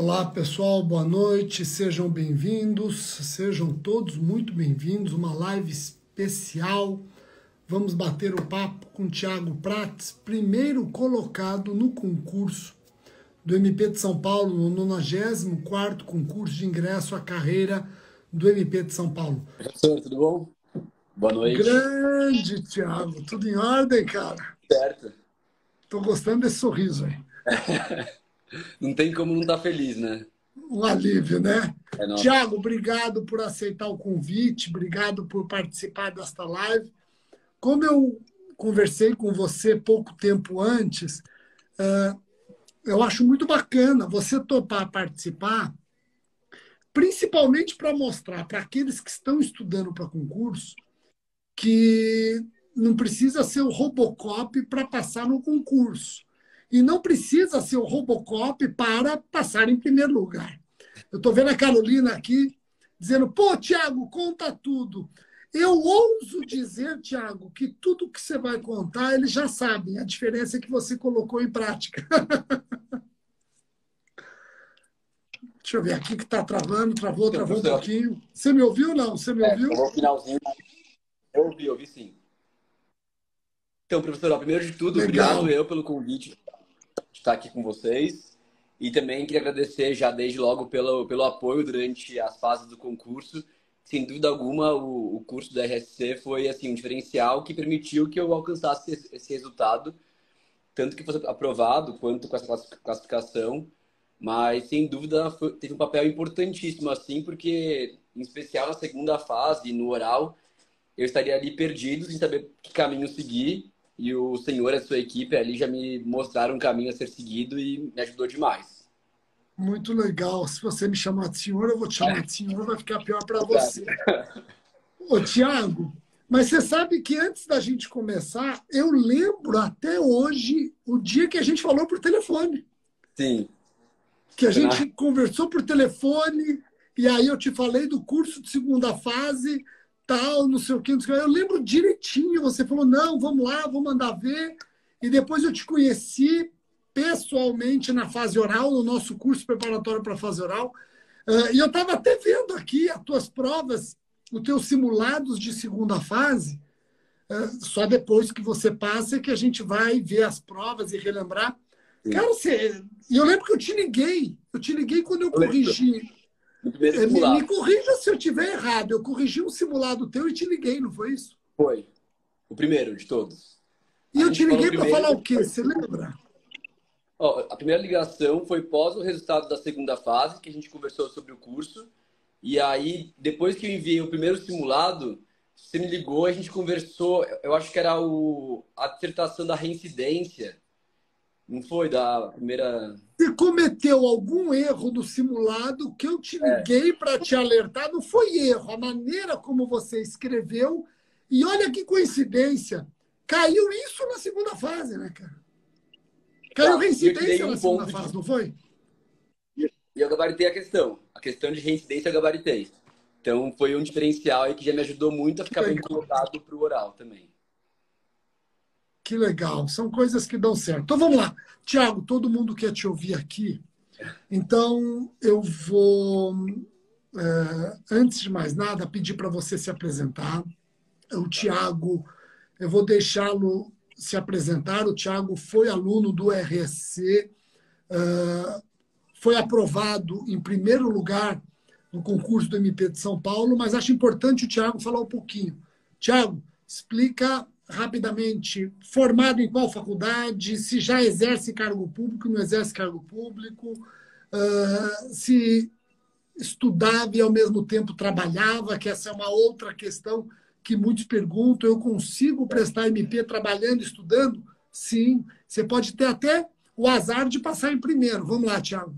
Olá pessoal, boa noite, sejam bem-vindos, sejam todos muito bem-vindos, uma live especial. Vamos bater o papo com o Thiago Prats, primeiro colocado no concurso do MP de São Paulo, no 94º concurso de ingresso à carreira do MP de São Paulo. Professor, tudo bom? Boa noite. Grande Thiago, tudo em ordem, cara? Certo. Tô gostando desse sorriso aí. Não tem como não estar feliz, né? Um alívio, né? É nosso. Tiago, obrigado por aceitar o convite, obrigado por participar desta live. Como eu conversei com você pouco tempo antes, eu acho muito bacana você topar participar, principalmente para mostrar para aqueles que estão estudando para concurso que não precisa ser o Robocop para passar no concurso. E não precisa ser o Robocop para passar em primeiro lugar. Eu estou vendo a Carolina aqui dizendo, pô, Thiago, conta tudo. Eu ouso dizer, Thiago, que tudo que você vai contar, eles já sabem. A diferença é que você colocou em prática. Deixa eu ver aqui que está travando, travou Então, um professor, pouquinho. Você me ouviu ou não? Você me ouviu? No finalzinho. Eu ouvi sim. Então, professor, ó, primeiro de tudo, Legal. obrigado pelo convite de estar aqui com vocês. E também queria agradecer já desde logo pelo apoio durante as fases do concurso. Sem dúvida alguma, o curso da RSC foi assim, um diferencial que permitiu que eu alcançasse esse resultado, tanto que fosse aprovado quanto com essa classificação. Mas, sem dúvida, teve um papel importantíssimo, assim, porque, em especial na segunda fase, no oral, eu estaria ali perdido, sem saber que caminho seguir. E o senhor e a sua equipe ali já me mostraram um caminho a ser seguido e me ajudou demais. Muito legal. Se você me chamar de senhor, eu vou te chamar de senhor, vai ficar pior para você. Ô, Tiago, mas você sabe que antes da gente começar, eu lembro até hoje o dia que a gente falou por telefone. Sim. Que a gente conversou por telefone, e aí eu te falei do curso de segunda fase, tal, não sei o que, não sei o que. Eu lembro direitinho, você falou, não, vamos lá, vamos mandar ver. E depois eu te conheci pessoalmente na fase oral, no nosso curso preparatório para a fase oral. E eu estava até vendo aqui as tuas provas, os teus simulados de segunda fase. Só depois que você passa é que a gente vai ver as provas e relembrar. Sim. Cara, e eu lembro que eu te liguei. Eu te liguei quando eu corrigi. No primeiro simulado. Me corrija se eu estiver errado. Eu corrigi um simulado teu e te liguei, não foi isso? Foi. O primeiro de todos. E eu te liguei para falar o quê? Você lembra? Ó, a primeira ligação foi pós o resultado da segunda fase, que a gente conversou sobre o curso. E aí, depois que eu enviei o primeiro simulado, você me ligou, a gente conversou. Eu acho que era a dissertação da reincidência. Não foi da primeira... Você cometeu algum erro no simulado que eu te liguei para te alertar? Não foi erro, a maneira como você escreveu. E olha que coincidência. Caiu isso na segunda fase, né, cara? Caiu reincidência na segunda fase, não foi? E eu gabaritei a questão. A questão de reincidência eu gabaritei. Então foi um diferencial aí que já me ajudou muito a ficar bem colocado para o oral também. Que legal. São coisas que dão certo. Então vamos lá. Tiago, todo mundo quer te ouvir aqui. Então eu vou, antes de mais nada, pedir para você se apresentar. O Tiago, eu vou deixá-lo se apresentar. O Tiago foi aluno do RSC, foi aprovado em primeiro lugar no concurso do MP de São Paulo, mas acho importante o Tiago falar um pouquinho. Tiago, explica rapidamente, formado em qual faculdade, se já exerce cargo público, não exerce cargo público, se estudava e ao mesmo tempo trabalhava, que essa é uma outra questão que muitos perguntam. Eu consigo prestar MP trabalhando, estudando? Sim. Você pode ter até o azar de passar em primeiro. Vamos lá, Thiago.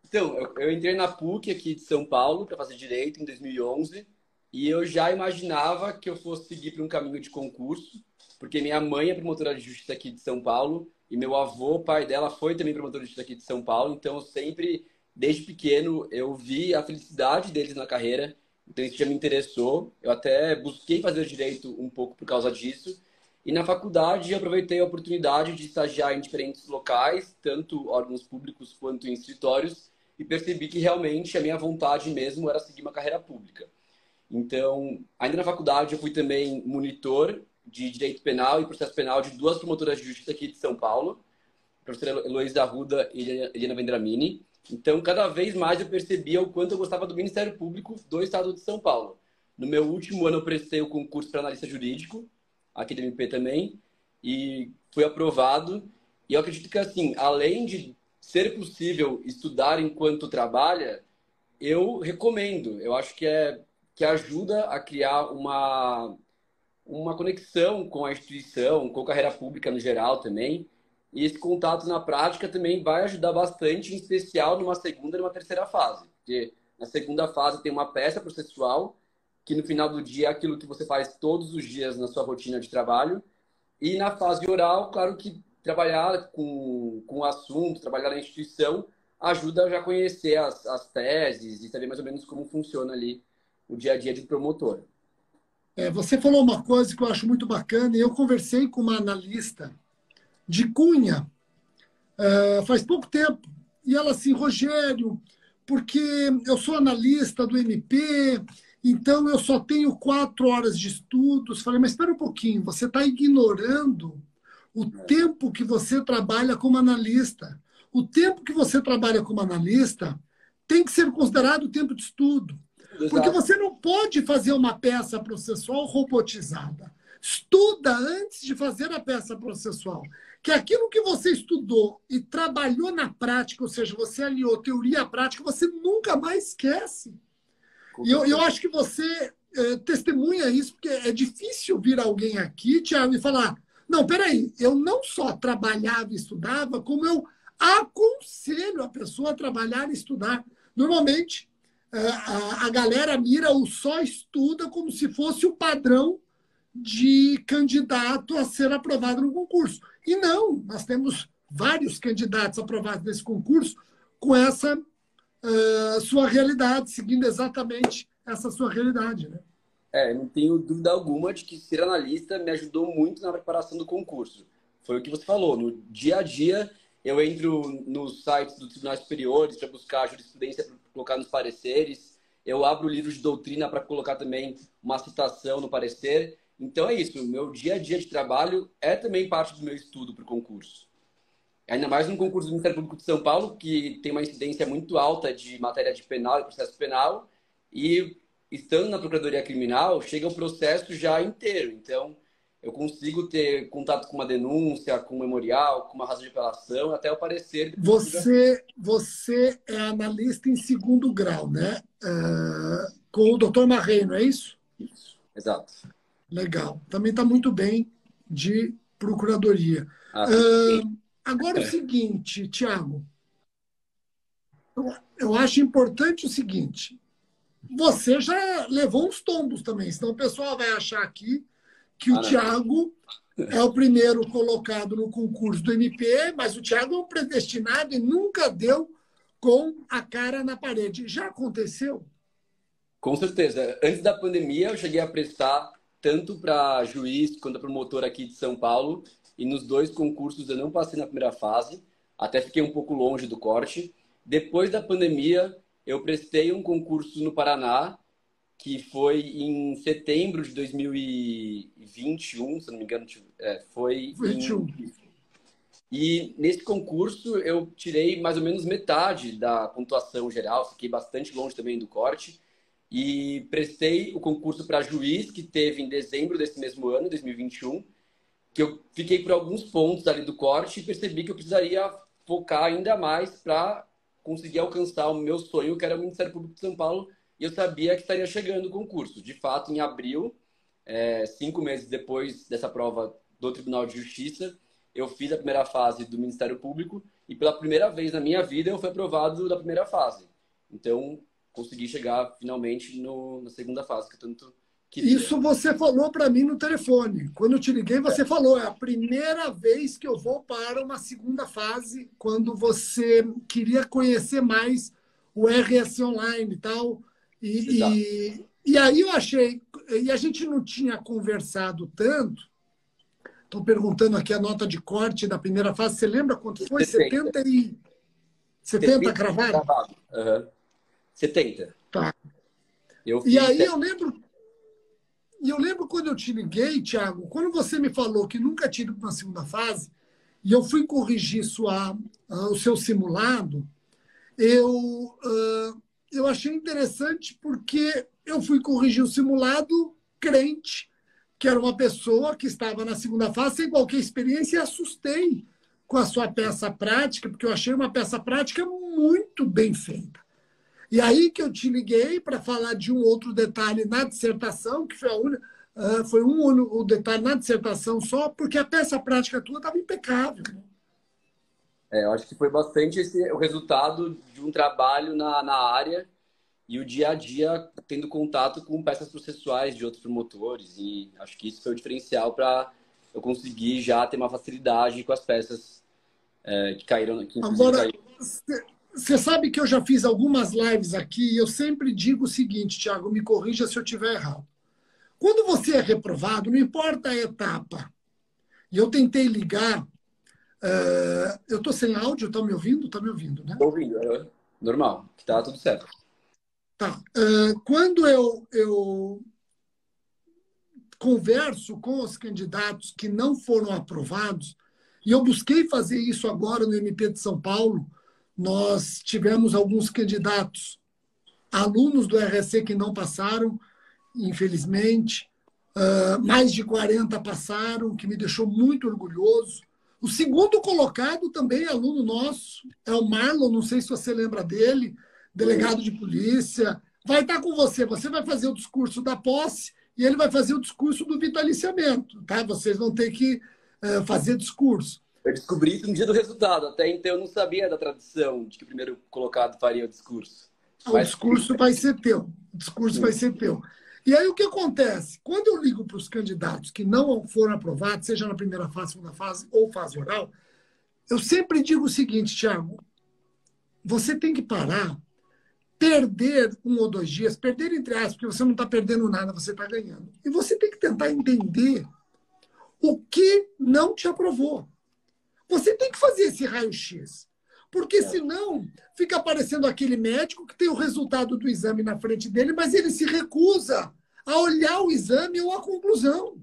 Então, eu entrei na PUC aqui de São Paulo para fazer Direito em 2011 e eu já imaginava que eu fosse seguir por um caminho de concurso, porque minha mãe é promotora de justiça aqui de São Paulo e meu avô, pai dela, foi também promotor de justiça aqui de São Paulo, então eu sempre, desde pequeno, eu vi a felicidade deles na carreira, então isso já me interessou. Eu até busquei fazer Direito um pouco por causa disso E na faculdade eu aproveitei a oportunidade de estagiar em diferentes locais, tanto órgãos públicos quanto em escritórios, e percebi que realmente a minha vontade mesmo era seguir uma carreira pública. Então, ainda na faculdade, eu fui também monitor de Direito Penal e Processo Penal de duas promotoras de justiça aqui de São Paulo, a professora Heloísa Arruda e Eliana Vendramini. Então, cada vez mais eu percebia o quanto eu gostava do Ministério Público do Estado de São Paulo. No meu último ano, eu prestei o concurso para analista jurídico, aqui da MP também, e fui aprovado. E eu acredito que, assim, além de ser possível estudar enquanto trabalha, eu recomendo. Eu acho que ajuda a criar uma conexão com a instituição, com a carreira pública no geral também. E esse contato na prática também vai ajudar bastante, em especial numa segunda e numa terceira fase. Porque na segunda fase tem uma peça processual, que no final do dia é aquilo que você faz todos os dias na sua rotina de trabalho. E na fase oral, claro que trabalhar com o assunto, trabalhar na instituição, ajuda a já conhecer as teses e saber mais ou menos como funciona ali o dia a dia de um promotor. Você falou uma coisa que eu acho muito bacana, e eu conversei com uma analista de Cunha faz pouco tempo, e ela assim, Rogério, porque eu sou analista do MP, então eu só tenho 4 horas de estudos. Falei, mas espera um pouquinho, você está ignorando o tempo que você trabalha como analista. O tempo que você trabalha como analista tem que ser considerado tempo de estudo. Porque Exato. você não pode fazer uma peça processual robotizada. Estuda antes de fazer a peça processual. Que aquilo que você estudou e trabalhou na prática, ou seja, você aliou teoria à prática, você nunca mais esquece. E eu acho que você testemunha isso, porque é difícil vir alguém aqui, Tiago, e falar: não, peraí, eu não só trabalhava e estudava, como eu aconselho a pessoa a trabalhar e estudar. Normalmente, a galera mira o só estuda como se fosse o padrão de candidato a ser aprovado no concurso. E não, nós temos vários candidatos aprovados nesse concurso com essa sua realidade, seguindo exatamente essa sua realidade. Né? Não tenho dúvida alguma de que ser analista me ajudou muito na preparação do concurso. Foi o que você falou. No dia a dia, eu entro nos sites dos tribunais superiores para buscar jurisprudência para colocar nos pareceres. Eu abro livros de doutrina para colocar também uma citação no parecer. Então é isso. O meu dia a dia de trabalho é também parte do meu estudo para o concurso. Ainda mais no concurso do Ministério Público de São Paulo, que tem uma incidência muito alta de matéria de penal e processo penal. E estando na Procuradoria Criminal, chega o processo já inteiro. Então, eu consigo ter contato com uma denúncia, com um memorial, com uma razão de apelação, até o parecer. Você é analista em segundo grau, né? Com o doutor Marrei, não é isso? Isso, exato. Legal. Também está muito bem de procuradoria. Agora, o seguinte, Tiago, eu acho importante o seguinte: você já levou uns tombos também, senão o pessoal vai achar aqui que o Tiago é o primeiro colocado no concurso do MP, mas o Tiago é um predestinado e nunca deu com a cara na parede. Já aconteceu? Com certeza. Antes da pandemia, eu cheguei a prestar tanto para juiz quanto promotor aqui de São Paulo, e nos dois concursos eu não passei na primeira fase, até fiquei um pouco longe do corte. Depois da pandemia, eu prestei um concurso no Paraná, que foi em setembro de 2021, se não me engano, foi 21. E nesse concurso eu tirei mais ou menos metade da pontuação geral, fiquei bastante longe também do corte, e prestei o concurso para juiz, que teve em dezembro desse mesmo ano, 2021, que eu fiquei por alguns pontos ali do corte e percebi que eu precisaria focar ainda mais para conseguir alcançar o meu sonho, que era o Ministério Público de São Paulo, e eu sabia que estaria chegando o concurso. De fato, em abril, 5 meses depois dessa prova do Tribunal de Justiça, eu fiz a primeira fase do Ministério Público e pela primeira vez na minha vida eu fui aprovado da primeira fase. Então, consegui chegar finalmente na segunda fase, que eu tanto queria. Isso você falou para mim no telefone. Quando eu te liguei, você falou: é a primeira vez que eu vou para uma segunda fase, quando você queria conhecer mais o RS Online e tal. E aí eu achei, e a gente não tinha conversado tanto, Estou perguntando aqui a nota de corte da primeira fase. Você lembra quanto foi? 70. 70 cravado? Cravado. Uhum. 70. Tá. Eu E fiz. aí eu lembro quando eu te liguei, Thiago, quando você me falou que nunca tinha ido para uma segunda fase, e eu fui corrigir o seu simulado, eu achei interessante porque eu fui corrigir o simulado crente, que era uma pessoa que estava na segunda fase sem qualquer experiência, e assustei com a sua peça prática, porque eu achei uma peça prática muito bem feita. E aí que eu te liguei para falar de um outro detalhe na dissertação, que foi foi um detalhe na dissertação só, porque a peça prática tua estava impecável. Eu acho que foi bastante o resultado de um trabalho na área e o dia a dia tendo contato com peças processuais de outros promotores. E acho que isso foi o diferencial para eu conseguir já ter uma facilidade com as peças que caíram, que inclusive Agora, caíram. você sabe que eu já fiz algumas lives aqui e eu sempre digo o seguinte, Thiago, me corrija se eu estiver errado. Quando você é reprovado, não importa a etapa. E eu tentei ligar. Eu estou sem áudio, está me ouvindo? Está me ouvindo, né? Tô ouvindo, normal, que tá tudo certo. Tá. Quando eu converso com os candidatos que não foram aprovados, e eu busquei fazer isso agora no MP de São Paulo, nós tivemos alguns candidatos, alunos do RSC que não passaram, infelizmente, mais de 40 passaram, que me deixou muito orgulhoso. O segundo colocado também é aluno nosso, é o Marlon, não sei se você lembra dele, delegado de polícia. Vai estar com você, você vai fazer o discurso da posse e ele vai fazer o discurso do vitaliciamento. Tá? Vocês vão ter que fazer discurso. Eu descobri isso no dia do resultado, até então eu não sabia da tradição de que o primeiro colocado faria o discurso. O discurso vai ser teu. O discurso vai ser teu. E aí o que acontece? Quando eu ligo para os candidatos que não foram aprovados, seja na primeira fase, segunda fase ou fase oral, eu sempre digo o seguinte, Thiago, você tem que parar, perder 1 ou 2 dias, perder entre aspas, porque você não está perdendo nada, você está ganhando. E você tem que tentar entender o que não te aprovou. Você tem que fazer esse raio-x. Porque senão fica aparecendo aquele médico que tem o resultado do exame na frente dele, mas ele se recusa a olhar o exame ou a conclusão.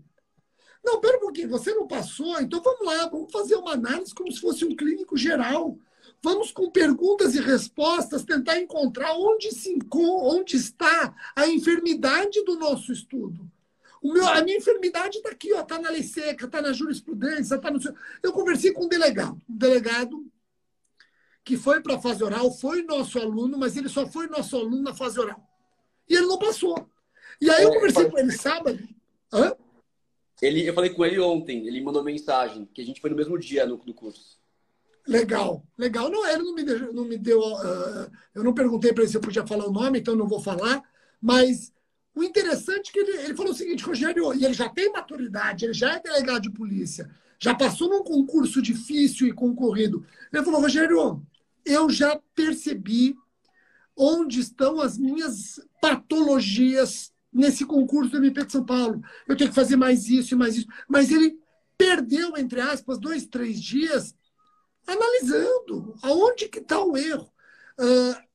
Não, pera um pouquinho, você não passou? Então vamos lá, vamos fazer uma análise como se fosse um clínico geral. Vamos, com perguntas e respostas, tentar encontrar onde está a enfermidade do nosso estudo. A minha enfermidade está aqui, está na lei seca, está na jurisprudência, está no... Eu conversei com um delegado que foi para a fase oral, foi nosso aluno, mas ele só foi nosso aluno na fase oral. E ele não passou. E aí eu conversei com ele sábado. Hã? Eu falei com ele ontem, ele mandou mensagem, que a gente foi no mesmo dia no curso. Legal, legal. Não, ele não me deu eu não perguntei para ele se eu podia falar o nome, então não vou falar, mas o interessante é que ele falou o seguinte, Rogério, e ele já tem maturidade, ele já é delegado de polícia, já passou num concurso difícil e concorrido. Ele falou, Rogério, eu já percebi onde estão as minhas patologias nesse concurso do MP de São Paulo. Eu tenho que fazer mais isso e mais isso. Mas ele perdeu, entre aspas, 2, 3 dias analisando aonde que está o erro.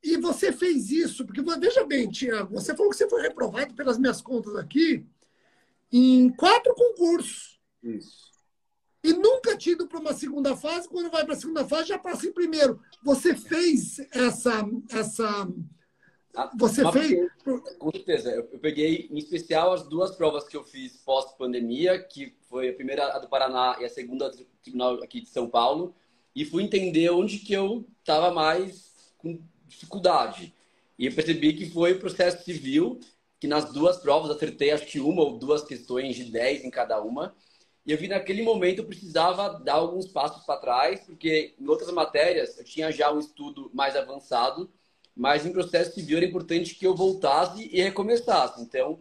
E você fez isso, porque veja bem, Tiago, você falou que você foi reprovado pelas minhas contas aqui em 4 concursos. Isso. E nunca tido para uma segunda fase, quando vai para a segunda fase já passa em primeiro. Você fez você fez? Com certeza. Eu peguei, em especial, as 2 provas que eu fiz pós-pandemia, que foi a primeira a do Paraná e a segunda do Tribunal aqui de São Paulo, e fui entender onde que eu estava mais com dificuldade. E eu percebi que foi o processo civil, que nas 2 provas acertei acho que 1 ou 2 questões de 10 em cada uma. E eu vi naquele momento eu precisava dar alguns passos para trás, porque em outras matérias eu tinha já um estudo mais avançado, mas em processo civil era importante que eu voltasse e recomeçasse. Então,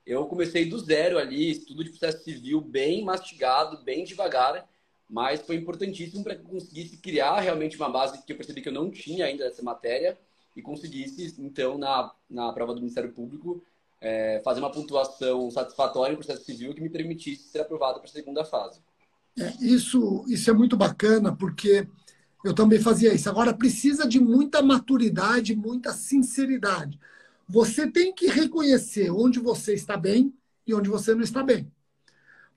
eu comecei do zero ali, estudo de processo civil bem mastigado, bem devagar, mas foi importantíssimo para que eu conseguisse criar realmente uma base que eu percebi que eu não tinha ainda dessa matéria e conseguisse, então, na prova do Ministério Público, fazer uma pontuação satisfatória em processo civil que me permitisse ser aprovado para a segunda fase. Isso é muito bacana, porque eu também fazia isso. Agora, precisa de muita maturidade, muita sinceridade. Você tem que reconhecer onde você está bem e onde você não está bem.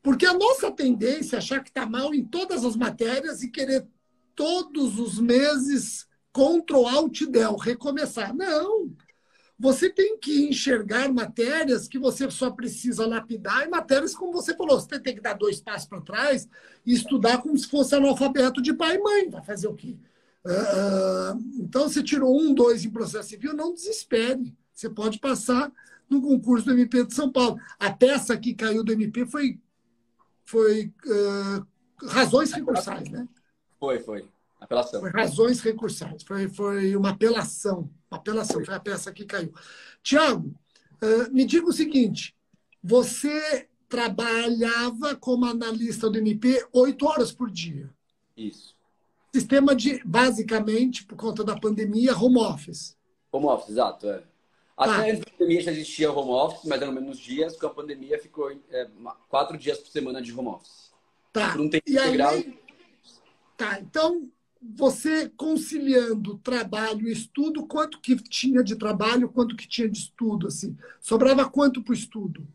Porque a nossa tendência é achar que está mal em todas as matérias e querer todos os meses Ctrl Alt Del, recomeçar. Não! Você tem que enxergar matérias que você só precisa lapidar e matérias, como você falou, você tem que dar 2 passos para trás e estudar como se fosse analfabeto de pai e mãe. Vai fazer o quê? Então, você tirou 1, 2 em processo civil, não desespere. Você pode passar no concurso do MP de São Paulo. A peça que caiu do MP foi razões recursais, né? Foi. Apelação. Foi razões recursais. Foi uma apelação. Uma apelação, foi a peça que caiu. Tiago, me diga o seguinte: você trabalhava como analista do MP 8 horas por dia. Isso. Sistema basicamente, por conta da pandemia, home office. Home office, exato. Até antes da pandemia já existia home office, mas eram menos dias. Com a pandemia ficou 4 dias por semana de home office. Tá. Por um tempo e integral. aí, então, você conciliando trabalho e estudo, quanto que tinha de trabalho, quanto que tinha de estudo, assim? Sobrava quanto para o estudo?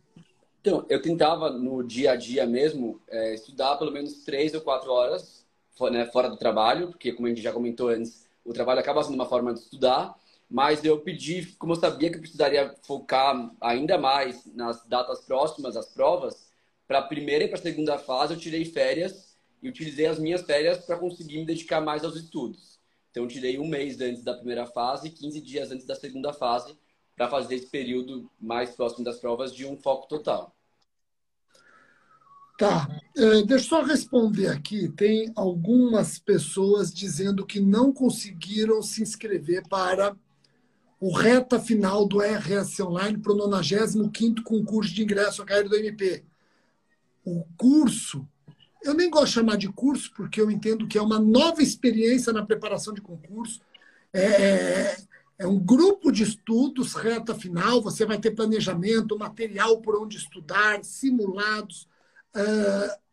Então, eu tentava, no dia a dia mesmo, estudar pelo menos 3 ou 4 horas, né, fora do trabalho, porque, como a gente já comentou antes, o trabalho acaba sendo uma forma de estudar, mas eu pedi, como eu sabia que eu precisaria focar ainda mais nas datas próximas às provas, para a primeira e para a segunda fase eu tirei férias e utilizei as minhas férias para conseguir me dedicar mais aos estudos. Então, eu tirei 1 mês antes da primeira fase e 15 dias antes da segunda fase para fazer esse período mais próximo das provas de um foco total. Tá. Deixa eu só responder aqui. Tem algumas pessoas dizendo que não conseguiram se inscrever para o reta final do RS Online para o 95º concurso de ingresso à carreira do MP. O curso, eu nem gosto de chamar de curso, porque eu entendo que é uma nova experiência na preparação de concurso. É um grupo de estudos, reta final, você vai ter planejamento, material por onde estudar, simulados,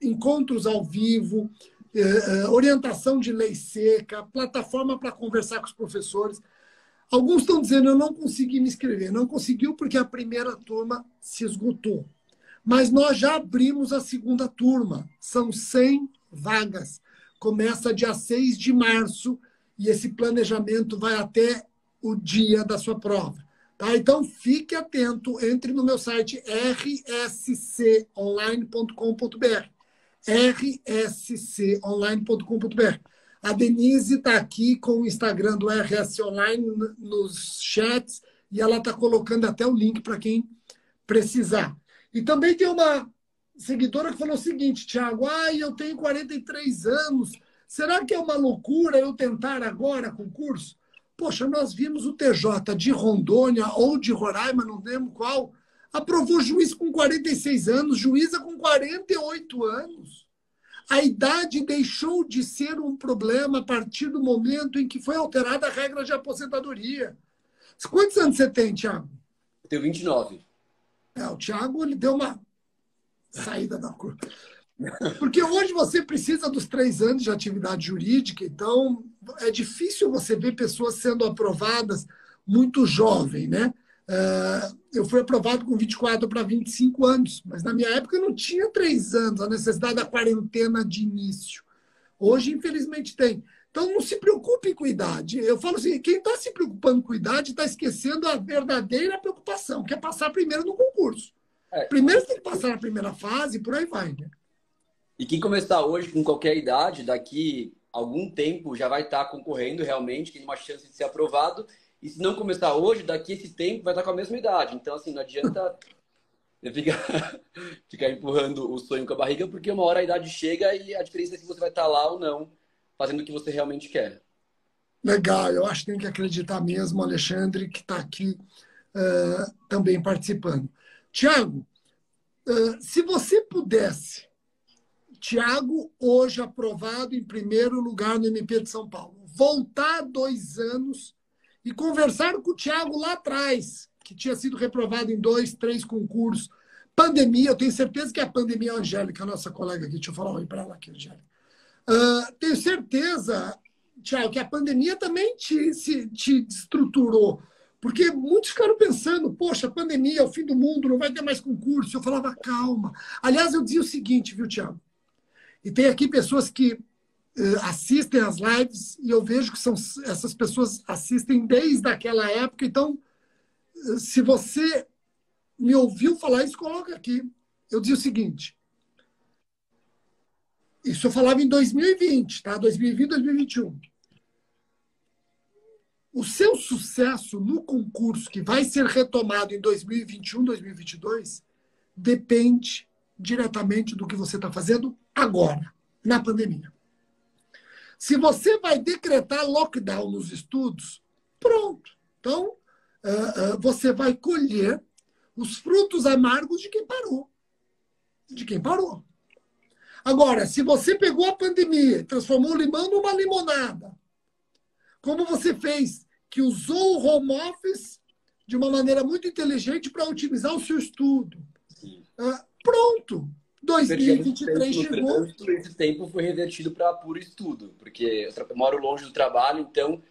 encontros ao vivo, orientação de lei seca, plataforma para conversar com os professores. Alguns estão dizendo, eu não consegui me inscrever. Não conseguiu porque a primeira turma se esgotou. Mas nós já abrimos a segunda turma. São 100 vagas. Começa dia 6 de março e esse planejamento vai até o dia da sua prova. Tá? Então, fique atento. Entre no meu site rsconline.com.br. rsconline.com.br. A Denise está aqui com o Instagram do RS Online nos chats e ela está colocando até o link para quem precisar. E também tem uma seguidora que falou o seguinte, Tiago, eu tenho 43 anos, será que é uma loucura eu tentar agora concurso? Poxa, nós vimos o TJ de Rondônia ou de Roraima, não lembro qual, aprovou juiz com 46 anos, juíza com 48 anos. A idade deixou de ser um problema a partir do momento em que foi alterada a regra de aposentadoria. Quantos anos você tem, Tiago? Eu tenho 29. O Tiago, ele deu uma saída da curva. Porque hoje você precisa dos 3 anos de atividade jurídica, então é difícil você ver pessoas sendo aprovadas muito jovem, né? Eu fui aprovado com 24 para 25 anos, mas na minha época eu não tinha 3 anos, a necessidade da quarentena de início. Hoje, infelizmente, tem. Então, não se preocupe com idade. Eu falo assim, quem está se preocupando com idade está esquecendo a verdadeira preocupação, que é passar primeiro no concurso. Primeiro você tem que passar na primeira fase e por aí vai, né? E quem começar hoje com qualquer idade, daqui a algum tempo já vai estar concorrendo realmente, tem uma chance de ser aprovado. E se não começar hoje, daqui a esse tempo vai estar com a mesma idade. Então, assim, não adianta ficar empurrando o sonho com a barriga, porque uma hora a idade chega e a diferença é se você vai estar lá ou não, fazendo o que você realmente quer. Legal, eu acho que tem que acreditar mesmo, Alexandre, que está aqui também participando. Tiago, se você pudesse, Tiago, hoje aprovado em primeiro lugar no MP de São Paulo, voltar 2 anos e conversar com o Tiago lá atrás, que tinha sido reprovado em 2, 3 concursos, Pandemia, eu tenho certeza que a pandemia, a Angélica, a nossa colega aqui, deixa eu falar um oi para ela aqui, Angélica. Tenho certeza, Tiago, que a pandemia também te estruturou. Porque muitos ficaram pensando, poxa, a pandemia é o fim do mundo, não vai ter mais concurso. Eu falava, calma. Aliás, eu dizia o seguinte, viu, Tiago? E tem aqui pessoas que assistem às lives e eu vejo que essas pessoas assistem desde aquela época. Então, se você me ouviu falar isso, coloca aqui. Eu dizia o seguinte, isso eu falava em 2020, tá? 2020, 2021. O seu sucesso no concurso que vai ser retomado em 2021, 2022, depende diretamente do que você está fazendo agora, na pandemia. Se você vai decretar lockdown nos estudos, pronto. Então, você vai colher os frutos amargos de quem parou. De quem parou. Agora, se você pegou a pandemia e transformou o limão numa limonada, como você fez, que usou o home office de uma maneira muito inteligente para otimizar o seu estudo. Pronto. 2023 chegou. Esse tempo foi revertido para puro estudo, porque eu moro longe do trabalho, então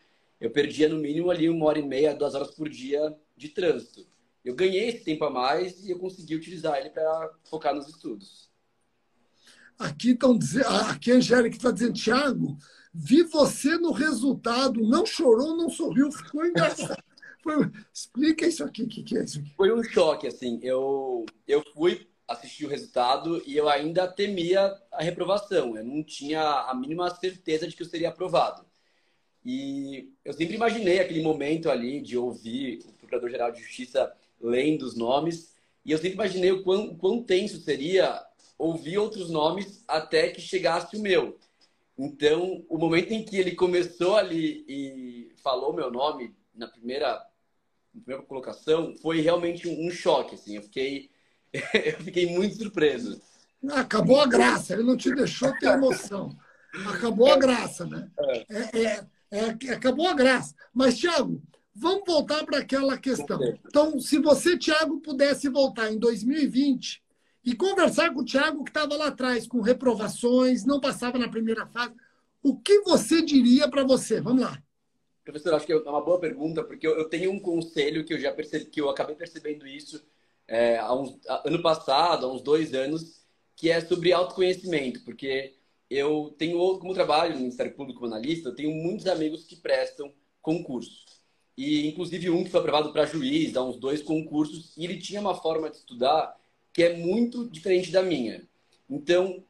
eu perdia no mínimo ali 1h30, 2 horas por dia de trânsito. Eu ganhei esse tempo a mais e eu consegui utilizar ele para focar nos estudos. Aqui a Angélica está dizendo, Tiago, vi você no resultado, não chorou, não sorriu, ficou engraçado. Explica isso aqui, o que é isso aqui? Foi um choque, assim. Eu fui assistir o resultado e eu ainda temia a reprovação. Eu não tinha a mínima certeza de que eu seria aprovado. E eu sempre imaginei aquele momento ali de ouvir o Procurador-Geral de Justiça lendo os nomes, e eu sempre imaginei o quão tenso seria ouvir outros nomes até que chegasse o meu. Então, o momento em que ele começou ali e falou meu nome na primeira colocação foi realmente um choque, assim. Eu fiquei muito surpreso. Acabou a graça, ele não te deixou ter emoção. Acabou a graça, né? Acabou a graça. Mas, Tiago, vamos voltar para aquela questão. Então, se você, Tiago, pudesse voltar em 2020 e conversar com o Tiago que estava lá atrás, com reprovações, não passava na primeira fase, o que você diria para você? Vamos lá. Professor, acho que é uma boa pergunta, porque eu tenho um conselho que eu já percebi, que eu acabei percebendo isso ano passado, há uns 2 anos, que é sobre autoconhecimento, porque eu tenho, como trabalho no Ministério Público como analista, eu tenho muitos amigos que prestam concurso. E, inclusive, um que foi aprovado para juiz, há uns 2 concursos, e ele tinha uma forma de estudar que é muito diferente da minha. Então,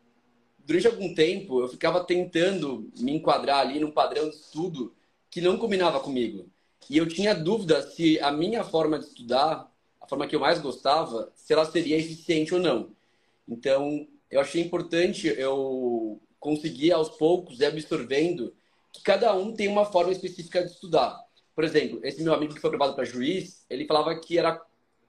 durante algum tempo, eu ficava tentando me enquadrar ali num padrão de estudo que não combinava comigo. E eu tinha dúvida se a minha forma de estudar, a forma que eu mais gostava, se ela seria eficiente ou não. Então, eu achei importante eu conseguir, aos poucos, ir absorvendo que cada um tem uma forma específica de estudar. Por exemplo, esse meu amigo que foi aprovado para juiz, ele falava que era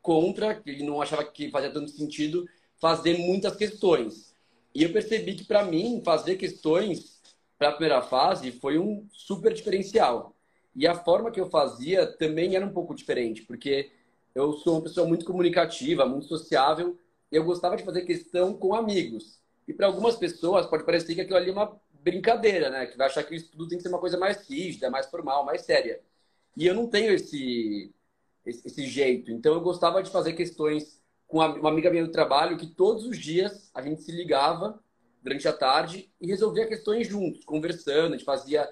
contra, que ele não achava que fazia tanto sentido fazer muitas questões. E eu percebi que, para mim, fazer questões para a primeira fase foi um super diferencial. E a forma que eu fazia também era um pouco diferente, porque eu sou uma pessoa muito comunicativa, muito sociável, e eu gostava de fazer questão com amigos. E para algumas pessoas pode parecer que aquilo ali é uma brincadeira, né? Que vai achar que o estudo tem que ser uma coisa mais rígida, mais formal, mais séria. E eu não tenho esse jeito. Então eu gostava de fazer questões com uma amiga minha do trabalho, que todos os dias a gente se ligava durante a tarde e resolvia questões juntos, conversando. A gente fazia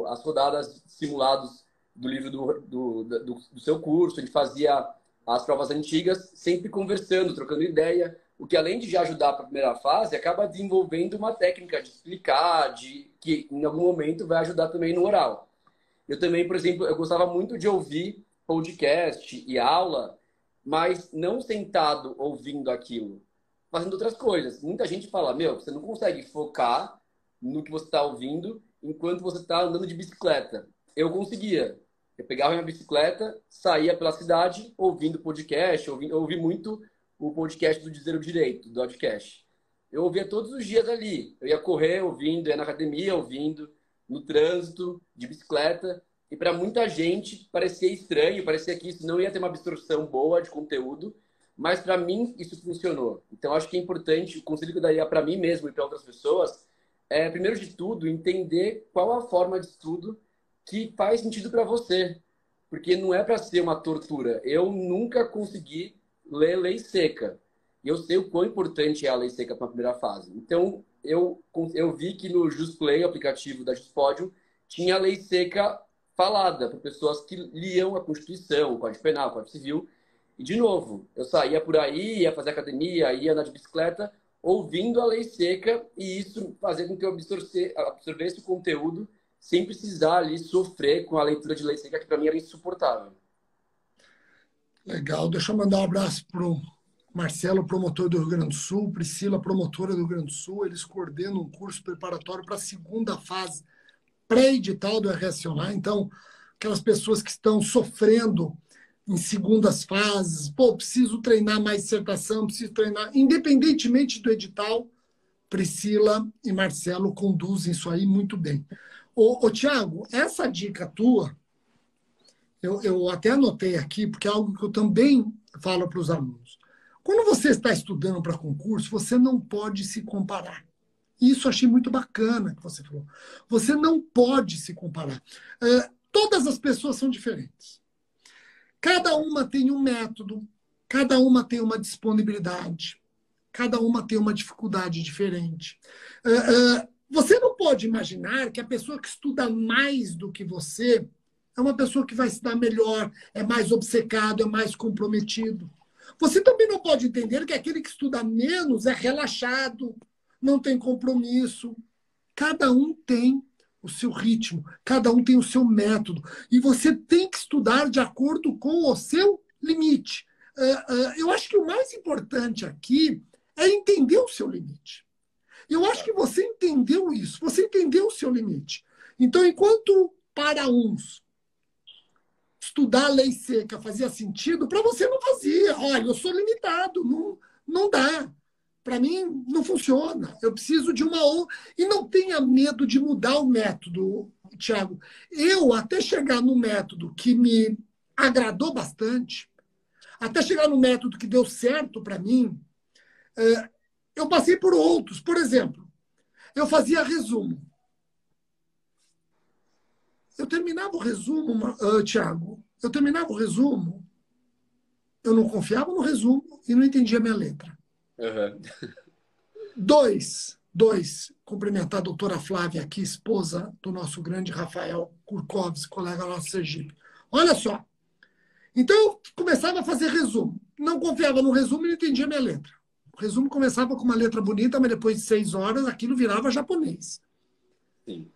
as rodadas simulados do livro do seu curso, a gente fazia as provas antigas, sempre conversando, trocando ideia, o que além de já ajudar para a primeira fase, acaba desenvolvendo uma técnica de explicar, que em algum momento vai ajudar também no oral. Eu também, por exemplo, eu gostava muito de ouvir podcast e aula, mas não sentado ouvindo aquilo, fazendo outras coisas. Muita gente fala, você não consegue focar no que você está ouvindo enquanto você está andando de bicicleta. Eu conseguia. Eu pegava minha bicicleta, saía pela cidade, ouvindo podcast, eu ouvi muito o podcast do Dizer o Direito, do podcast. Eu ouvia todos os dias ali. Eu ia correr ouvindo, ia na academia ouvindo, no trânsito, de bicicleta. E para muita gente parecia estranho, parecia que isso não ia ter uma absorção boa de conteúdo, Mas para mim isso funcionou. Então acho que é importante, o conselho que eu daria para mim mesmo e para outras pessoas é, primeiro de tudo, entender qual a forma de estudo que faz sentido para você. Porque não é para ser uma tortura. Eu nunca consegui ler lei seca. E eu sei o quão importante é a lei seca para a primeira fase. Então, eu vi que no JustPlay, o aplicativo da JustPodium, tinha a lei seca falada para pessoas que liam a Constituição, o Código Penal, o Código Civil. E, de novo, eu saía por aí, ia fazer academia, ia andar de bicicleta, ouvindo a lei seca, e isso fazia com que eu absorvesse o conteúdo sem precisar ali sofrer com a leitura de lei seca, que para mim era insuportável. Legal. Deixa eu mandar um abraço para o Marcelo, promotor do Rio Grande do Sul, Priscila, promotora do Rio Grande do Sul. Eles coordenam um curso preparatório para a segunda fase pré-edital do RS Online. Então, aquelas pessoas que estão sofrendo em segundas fases, pô, preciso treinar mais dissertação, preciso treinar, independentemente do edital, Priscila e Marcelo conduzem isso aí muito bem. Ô Tiago, essa dica tua, eu até anotei aqui, porque é algo que eu também falo para os alunos. Quando você está estudando para concurso, você não pode se comparar. Isso eu achei muito bacana que você falou. Você não pode se comparar. Todas as pessoas são diferentes. Cada uma tem um método, cada uma tem uma disponibilidade, cada uma tem uma dificuldade diferente. Você não pode imaginar que a pessoa que estuda mais do que você é uma pessoa que vai se dar melhor, é mais obcecado, é mais comprometido. Você também não pode entender que aquele que estuda menos é relaxado, não tem compromisso. Cada um tem o seu ritmo, cada um tem o seu método. E você tem que estudar de acordo com o seu limite. Eu acho que o mais importante aqui é entender o seu limite. Eu acho que você entendeu isso, você entendeu o seu limite. Então, enquanto para uns estudar a lei seca fazia sentido, para você não fazia. Olha, eu sou limitado, não dá. Para mim, não funciona. Eu preciso de uma outra. E não tenha medo de mudar o método, Tiago. Eu, até chegar no método que me agradou bastante, até chegar no método que deu certo para mim, eu passei por outros. Por exemplo, eu fazia resumo. Eu terminava o resumo, Tiago, eu terminava o resumo, eu não confiava no resumo e não entendia a minha letra. Uhum. Dois, cumprimentar a doutora Flávia aqui, esposa do nosso grande Rafael Kurkovs, colega nosso Sergipe. Olha só. Então, eu começava a fazer resumo. Não confiava no resumo e não entendia a minha letra. O resumo começava com uma letra bonita, mas depois de 6 horas, aquilo virava japonês. Sim.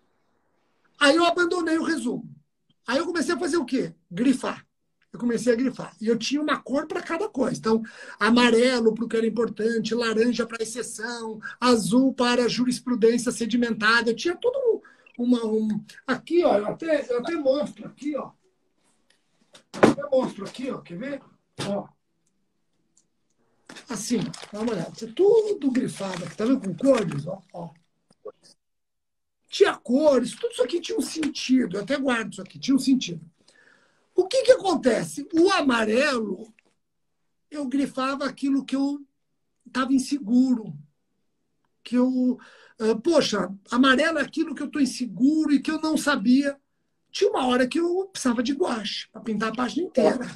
Aí eu abandonei o resumo. Aí eu comecei a fazer o quê? Grifar. Eu comecei a grifar. E eu tinha uma cor para cada coisa. Então, amarelo para o que era importante, laranja para exceção, azul para jurisprudência sedimentada. Eu tinha tudo aqui, ó, eu até mostro aqui, ó. Eu mostro aqui, ó. Quer ver? Ó. Assim, dá uma olhada. Isso é tudo grifado aqui. Tá vendo com cores? Ó. Tinha cores, tudo isso aqui tinha um sentido. Eu até guardo isso aqui, tinha um sentido. O que acontece? O amarelo, eu grifava aquilo que eu estava inseguro. Que eu, poxa, amarelo é aquilo que eu estou inseguro e que eu não sabia. Tinha uma hora que eu precisava de guache para pintar a página inteira.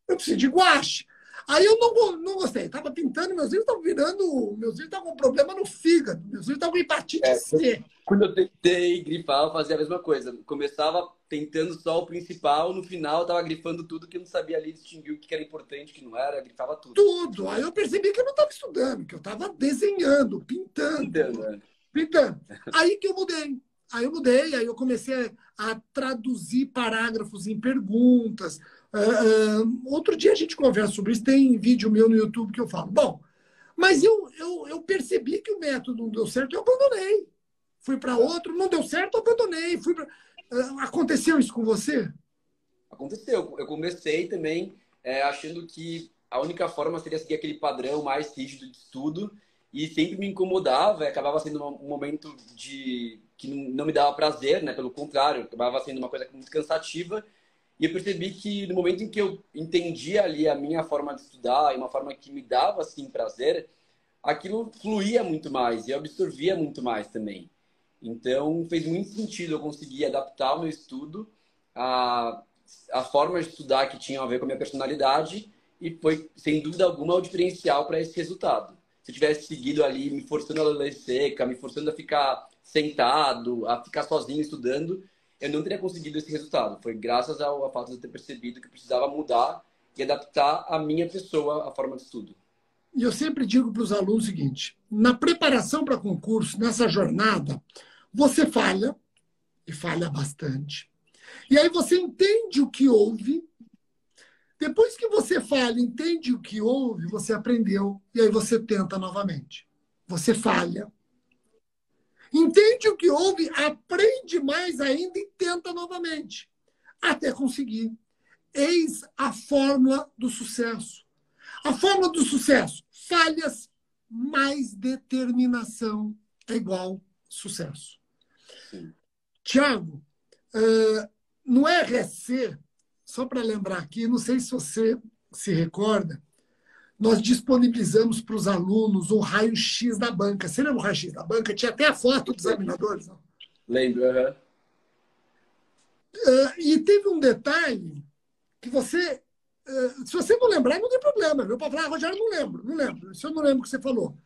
Eu preciso de guache. Aí eu não gostei. Estava pintando, meus livros estavam virando. Meus livros estavam com problema no fígado. Meus livros estavam com hepatite C. Quando eu tentei grifar, eu fazia a mesma coisa. Começava tentando só o principal, no final eu tava grifando tudo que eu não sabia ali distinguir o que era importante, o que não era, eu grifava tudo. Tudo. Aí eu percebi que eu não estava estudando, que eu estava desenhando, pintando. Aí que eu mudei. Aí eu comecei a traduzir parágrafos em perguntas. Outro dia a gente conversa sobre isso, tem vídeo meu no YouTube que eu falo. Bom, mas eu percebi que o método não deu certo, eu abandonei. Fui para outro, não deu certo, eu abandonei. Aconteceu isso com você? Aconteceu. Eu comecei também achando que a única forma seria seguir aquele padrão mais rígido de estudo e sempre me incomodava, acabava sendo um momento que não me dava prazer, né? Pelo contrário, acabava sendo uma coisa muito cansativa. E eu percebi que no momento em que eu entendi ali a minha forma de estudar e uma forma que me dava, assim, prazer, aquilo fluía muito mais e eu absorvia muito mais também. Então, fez muito sentido eu conseguir adaptar o meu estudo a, a forma de estudar que tinha a ver com a minha personalidade e foi, sem dúvida alguma, o diferencial para esse resultado. Se eu tivesse seguido ali, me forçando a ler seca, me forçando a ficar sentado, a ficar sozinho estudando, eu não teria conseguido esse resultado. Foi graças ao fato de eu ter percebido que eu precisava mudar e adaptar a minha pessoa à forma de estudo. E eu sempre digo para os alunos o seguinte: na preparação para concurso, nessa jornada, você falha, e falha bastante. E aí você entende o que houve. Depois que você falha, entende o que houve, você aprendeu, e aí você tenta novamente. Você falha. Entende o que houve, aprende mais ainda e tenta novamente. Até conseguir. Eis a fórmula do sucesso. A fórmula do sucesso: falhas mais determinação é igual sucesso. Tiago, no RSC, só para lembrar aqui, não sei se você se recorda, nós disponibilizamos para os alunos o raio-x da banca. Você lembra o raio-x da banca? Tinha até a foto dos examinadores. Não? Lembro, E teve um detalhe que você, se você não lembrar, não tem problema. Viu? Para falar, Rogério, não lembro, não lembro. Se eu não lembro o que você falou.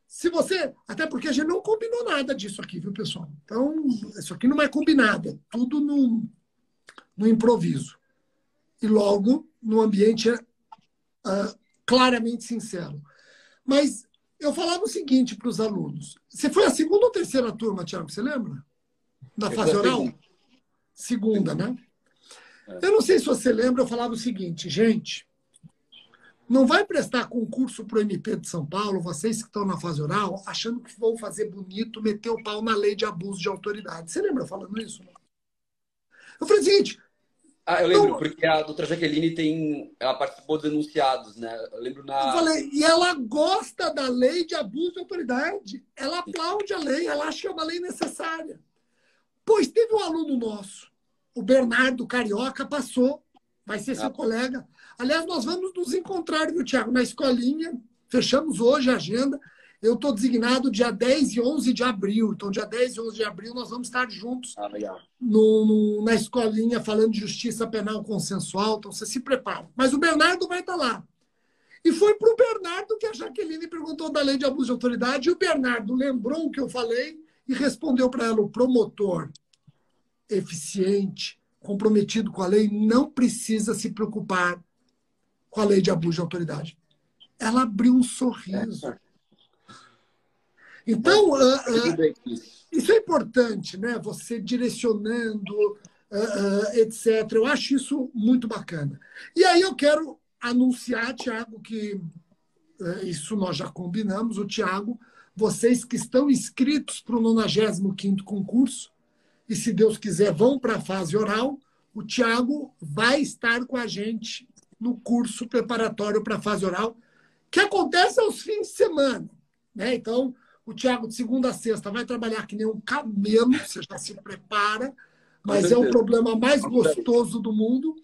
Se você, até porque a gente não combinou nada disso aqui, viu, pessoal? Então, isso aqui não é combinado, é tudo no improviso. E logo, no ambiente claramente sincero. Mas eu falava o seguinte para os alunos. Você foi a segunda ou terceira turma, Tiago, você lembra? Da fase oral? Segunda, né? Eu não sei se você lembra, eu falava o seguinte, gente, não vai prestar concurso para o MP de São Paulo, vocês que estão na fase oral, achando que vão fazer bonito, meter o pau na lei de abuso de autoridade. Você lembra falando isso? Eu falei o seguinte... eu lembro, porque a doutora Jaqueline ela participou dos enunciados, né? Eu lembro Eu falei, e ela gosta da lei de abuso de autoridade. Ela aplaude a lei, ela acha que é uma lei necessária. Pois teve um aluno nosso, o Bernardo Carioca, passou, vai ser seu colega. Aliás, nós vamos nos encontrar, viu, Tiago, na escolinha. Fechamos hoje a agenda. Eu estou designado dia 10 e 11 de abril. Então, dia 10 e 11 de abril, nós vamos estar juntos na escolinha falando de justiça penal consensual. Então, você se prepara. Mas o Bernardo vai estar lá. E foi para o Bernardo que a Jaqueline perguntou da lei de abuso de autoridade. E o Bernardo lembrou o que eu falei e respondeu para ela: o promotor eficiente, comprometido com a lei, não precisa se preocupar com a lei de abuso de autoridade. Ela abriu um sorriso. Então, isso é importante, né? Você direcionando, etc. Eu acho isso muito bacana. E aí eu quero anunciar, Tiago, que isso nós já combinamos, o Tiago, vocês que estão inscritos para o 95º concurso, e se Deus quiser vão para a fase oral, o Tiago vai estar com a gente no curso preparatório para a fase oral, que acontece aos fins de semana. Né? Então, o Tiago, de segunda a sexta, vai trabalhar que nem um camelo, você já se prepara, mas é o problema mais gostoso do mundo.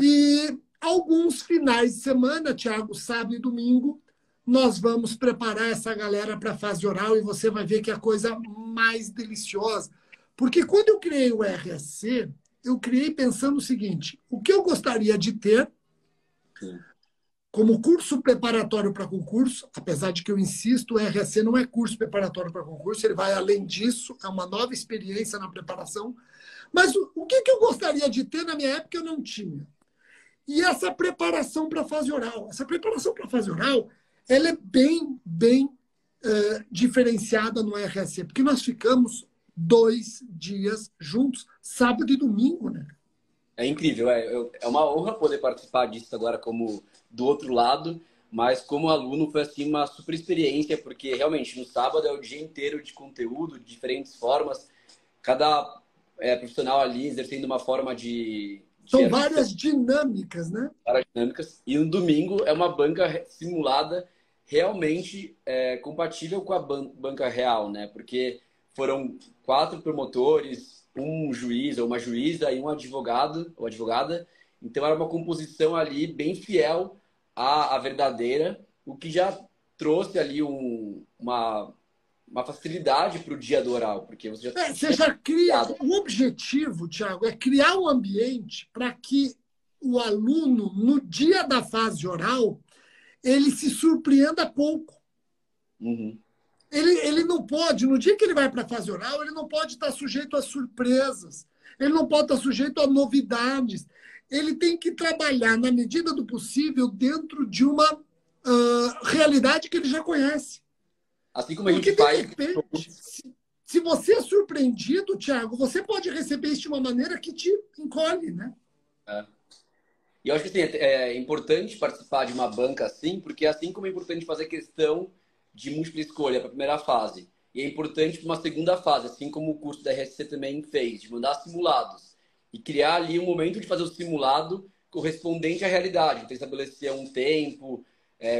E alguns finais de semana, Tiago, sábado e domingo, nós vamos preparar essa galera para a fase oral e você vai ver que é a coisa mais deliciosa. Porque quando eu criei o RSC, eu criei pensando o seguinte: o que eu gostaria de ter como curso preparatório para concurso, apesar de que eu insisto, o RSC não é curso preparatório para concurso, ele vai além disso, é uma nova experiência na preparação. Mas o que eu gostaria de ter na minha época eu não tinha? E essa preparação para a fase oral. Essa preparação para a fase oral, ela é bem diferenciada no RSC, porque nós ficamos 2 dias juntos, sábado e domingo, né? É incrível, é uma honra poder participar disso agora como do outro lado, mas como aluno foi assim uma super experiência, porque realmente no sábado é o dia inteiro de conteúdo, de diferentes formas, cada profissional ali exercendo uma forma de São várias dinâmicas, né? Várias dinâmicas, e no domingo é uma banca simulada realmente compatível com a banca real, né? Porque foram 4 promotores, um juiz ou uma juíza e um advogado ou advogada, Então era uma composição ali bem fiel à verdadeira, o que já trouxe ali uma facilidade para o dia do oral, porque você já Você tinha já cria. criado. O objetivo, Tiago, é criar um ambiente para que o aluno, no dia da fase oral, ele se surpreenda pouco. Uhum. Ele não pode, no dia que ele vai para a fase oral, ele não pode estar sujeito a surpresas, ele não pode estar sujeito a novidades. Ele tem que trabalhar, na medida do possível, dentro de uma realidade que ele já conhece. Assim como a Porque, gente de faz. repente, se você é surpreendido, Tiago, você pode receber isso de uma maneira que te encolhe, né? É. E eu acho que assim, é importante participar de uma banca assim, porque assim como é importante fazer questão de múltipla escolha para a primeira fase, e é importante para uma segunda fase, assim como o curso da RSC também fez, de mandar simulados e criar ali um momento de fazer o simulado correspondente à realidade, então estabelecer um tempo,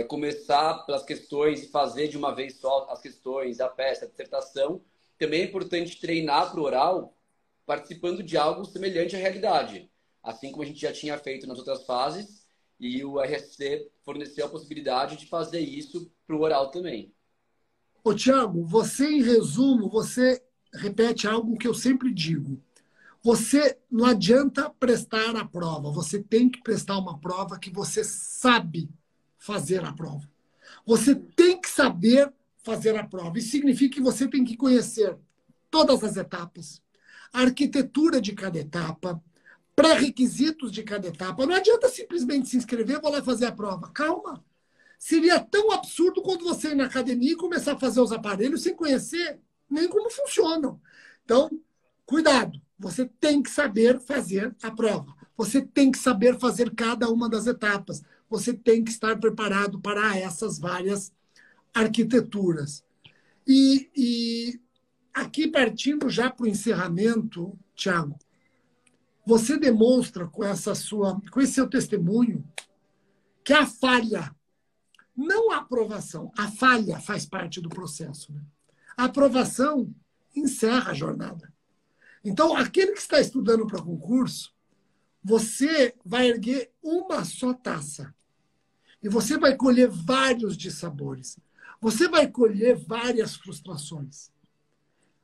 começar pelas questões e fazer de uma vez só as questões, a peça, a dissertação. Também é importante treinar para o oral participando de algo semelhante à realidade, assim como a gente já tinha feito nas outras fases, e o RSC forneceu a possibilidade de fazer isso para o oral também. Ô, Tiago, você, em resumo, você repete algo que eu sempre digo. Você não adianta prestar a prova, você tem que prestar uma prova que você sabe fazer a prova. Você tem que saber fazer a prova. Isso significa que você tem que conhecer todas as etapas, a arquitetura de cada etapa, pré-requisitos de cada etapa. Não adianta simplesmente se inscrever, vou lá fazer a prova. Calma. Seria tão absurdo quando você ir na academia e começar a fazer os aparelhos sem conhecer nem como funcionam. Então, cuidado. Você tem que saber fazer a prova. Você tem que saber fazer cada uma das etapas. Você tem que estar preparado para essas várias arquiteturas. E aqui, partindo já para o encerramento, Tiago, você demonstra com esse seu testemunho que a falha, não a aprovação, a falha faz parte do processo. Né? A aprovação encerra a jornada. Então, aquele que está estudando para concurso, você vai erguer uma só taça. E você vai colher vários dissabores. Você vai colher várias frustrações.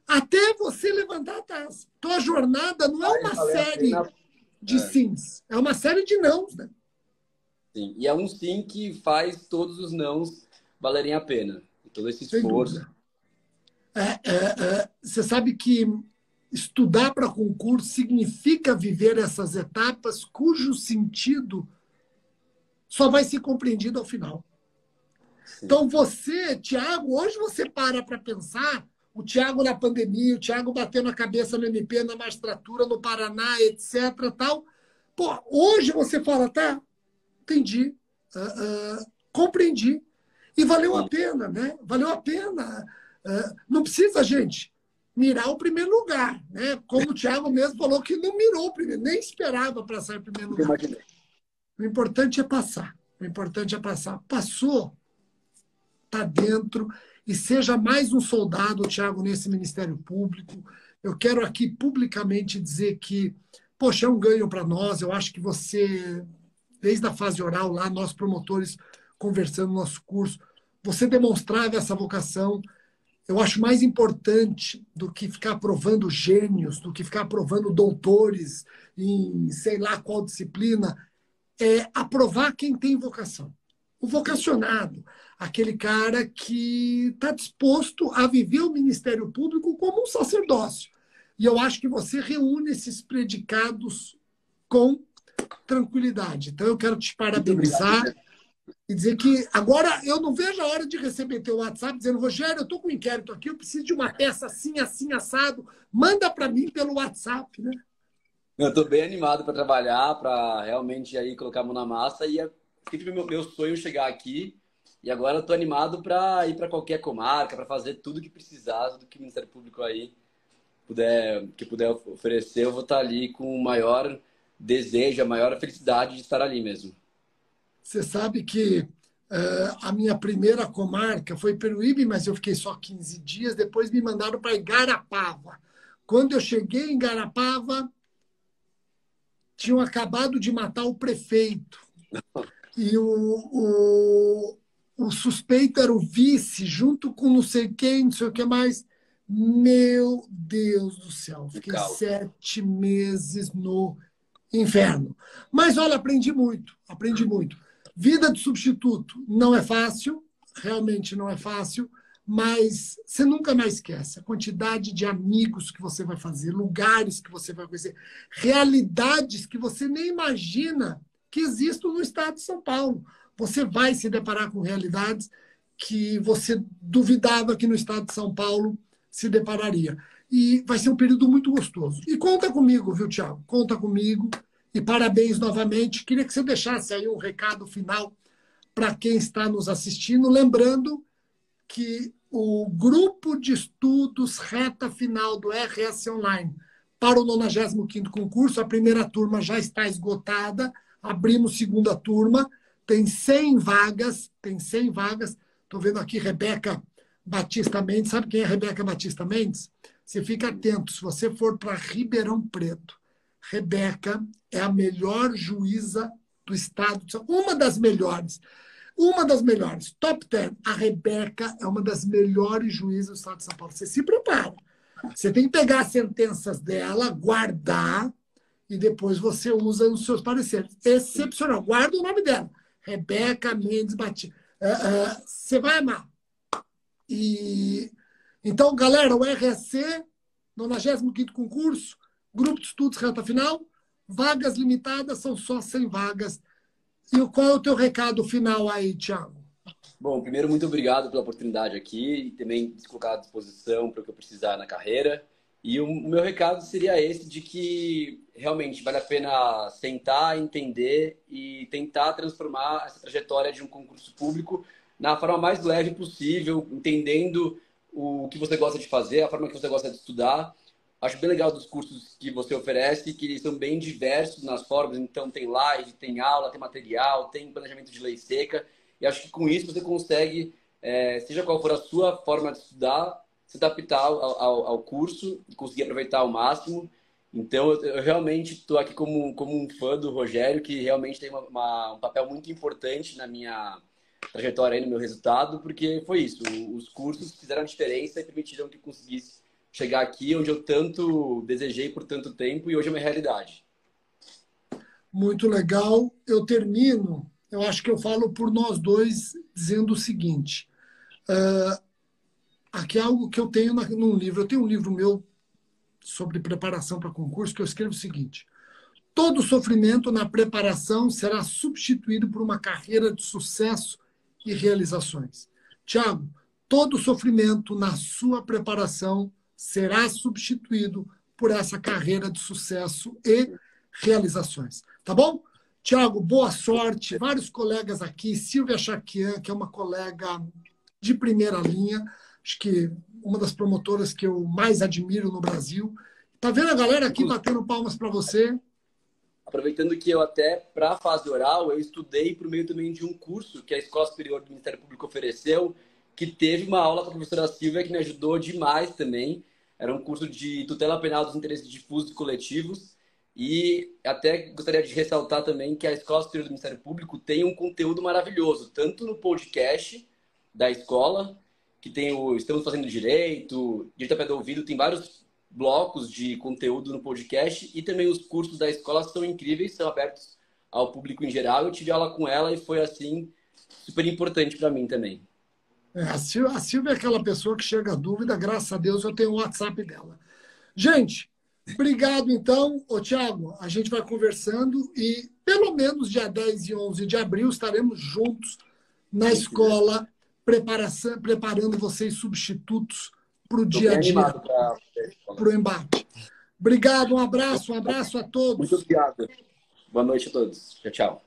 Até você levantar a taça. Então, a jornada não é uma série de sims, é uma série de nãos, né? Sim. E é um sim que faz todos os nãos valerem a pena. E todo esse esforço. Você sabe que estudar para concurso significa viver essas etapas cujo sentido só vai ser compreendido ao final. Sim. Então, você, Tiago, hoje você para pensar, o Tiago na pandemia, o Tiago batendo a cabeça no MP, na magistratura, no Paraná, etc. Tal. Pô, hoje você fala, tá, entendi, compreendi. E valeu a pena, né? Valeu a pena. Não precisa, gente, mirar o primeiro lugar, né? Como o Tiago mesmo falou que não mirou o primeiro, nem esperava para sair em primeiro lugar. O importante é passar. O importante é passar. Passou, está dentro, e seja mais um soldado, Tiago, nesse Ministério Público. Eu quero aqui publicamente dizer que, poxa, é um ganho para nós. Eu acho que você, desde a fase oral lá, nós promotores conversando no nosso curso, você demonstrava essa vocação. Eu acho mais importante do que ficar aprovando gênios, do que ficar aprovando doutores em sei lá qual disciplina, é aprovar quem tem vocação. O vocacionado, aquele cara que está disposto a viver o Ministério Público como um sacerdócio. E eu acho que você reúne esses predicados com tranquilidade. Então, eu quero te parabenizar e dizer que agora eu não vejo a hora de receber teu WhatsApp dizendo, Rogério, eu estou com um inquérito aqui, eu preciso de uma peça assim, assim, assado. Manda para mim pelo WhatsApp, né? Eu estou bem animado para trabalhar, para realmente aí colocar a mão na massa, e é sempre meu sonho chegar aqui. E agora eu estou animado para ir para qualquer comarca, para fazer tudo que precisar, tudo que o Ministério Público aí puder oferecer. Eu vou estar ali com o maior desejo, a maior felicidade de estar ali mesmo. Você sabe que a minha primeira comarca foi Peruíbe, mas eu fiquei só 15 dias. Depois me mandaram para Igarapava. Quando eu cheguei em Igarapava, tinham acabado de matar o prefeito. E o suspeito era o vice, junto com não sei quem, não sei o que mais. Meu Deus do céu, fiquei 7 meses no inferno. Mas, olha, aprendi muito, aprendi muito. Vida de substituto não é fácil, realmente não é fácil, mas você nunca mais esquece a quantidade de amigos que você vai fazer, lugares que você vai conhecer, realidades que você nem imagina que existam no estado de São Paulo. Você vai se deparar com realidades que você duvidava que no estado de São Paulo se depararia. E vai ser um período muito gostoso. E conta comigo, viu, Tiago? Conta comigo. E parabéns novamente. Queria que você deixasse aí um recado final para quem está nos assistindo, lembrando que o grupo de estudos reta final do RS Online para o 95º concurso, a primeira turma já está esgotada, abrimos segunda turma, tem 100 vagas, tem 100 vagas. Estou vendo aqui Rebeca Batista Mendes. Sabe quem é Rebeca Batista Mendes? Você fica atento, se você for para Ribeirão Preto, Rebeca é a melhor juíza do estado de São Paulo, uma das melhores. Uma das melhores, top 10. A Rebeca é uma das melhores juízes do estado de São Paulo. Você se prepara. Você tem que pegar as sentenças dela, guardar, e depois você usa nos seus pareceres. Excepcional. Guarda o nome dela. Rebeca Mendes Batista. Você vai amar. E então, galera, o RSC, 95º concurso, grupo de estudos reta final, vagas limitadas, são só 100 vagas. E qual é o teu recado final aí, Thiago? Bom, primeiro, muito obrigado pela oportunidade aqui e também se colocar à disposição para o que eu precisar na carreira. E o meu recado seria esse, de que realmente vale a pena sentar, entender e tentar transformar essa trajetória de um concurso público na forma mais leve possível, entendendo o que você gosta de fazer, a forma que você gosta de estudar. Acho bem legal dos cursos que você oferece, que eles são bem diversos nas formas. Então, tem live, tem aula, tem material, tem planejamento de lei seca. E acho que com isso você consegue, seja qual for a sua forma de estudar, se adaptar ao curso e conseguir aproveitar ao máximo. Então, eu realmente estou aqui como um fã do Rogério, que realmente tem um papel muito importante na minha trajetória, no meu resultado, porque foi isso. Os cursos fizeram a diferença e permitiram que eu conseguisse chegar aqui onde eu tanto desejei por tanto tempo e hoje é uma realidade. Muito legal. Eu termino, eu acho que eu falo por nós dois, dizendo o seguinte. Aqui é algo que eu tenho num livro. Eu tenho um livro meu sobre preparação para concurso que eu escrevo o seguinte: todo sofrimento na preparação será substituído por uma carreira de sucesso e realizações. Tiago, todo sofrimento na sua preparação será substituído por essa carreira de sucesso e realizações. Tá bom? Tiago, boa sorte. Vários colegas aqui. Silvia Chaquian, que é uma colega de primeira linha, acho que uma das promotoras que eu mais admiro no Brasil. Tá vendo a galera aqui batendo palmas para você? Aproveitando que eu até, para a fase oral, eu estudei por meio também de um curso que a Escola Superior do Ministério Público ofereceu, que teve uma aula com a professora Silvia que me ajudou demais também. Era um curso de tutela penal dos interesses difusos e coletivos. E até gostaria de ressaltar também que a Escola Superior do Ministério Público tem um conteúdo maravilhoso, tanto no podcast da escola, que tem o Estamos Fazendo Direito, Direito ao Pé do Ouvido, tem vários blocos de conteúdo no podcast, e também os cursos da escola são incríveis, são abertos ao público em geral. Eu tive aula com ela e foi, assim, super importante para mim também. A Silvia é aquela pessoa que chega a dúvida, graças a Deus eu tenho o WhatsApp dela. Gente, obrigado então. Ô, Thiago, a gente vai conversando e pelo menos dia 10 e 11 de abril estaremos juntos na escola, preparando vocês substitutos para o dia a dia, para o embate. Obrigado, um abraço a todos. Muito obrigado. Boa noite a todos. Tchau, tchau.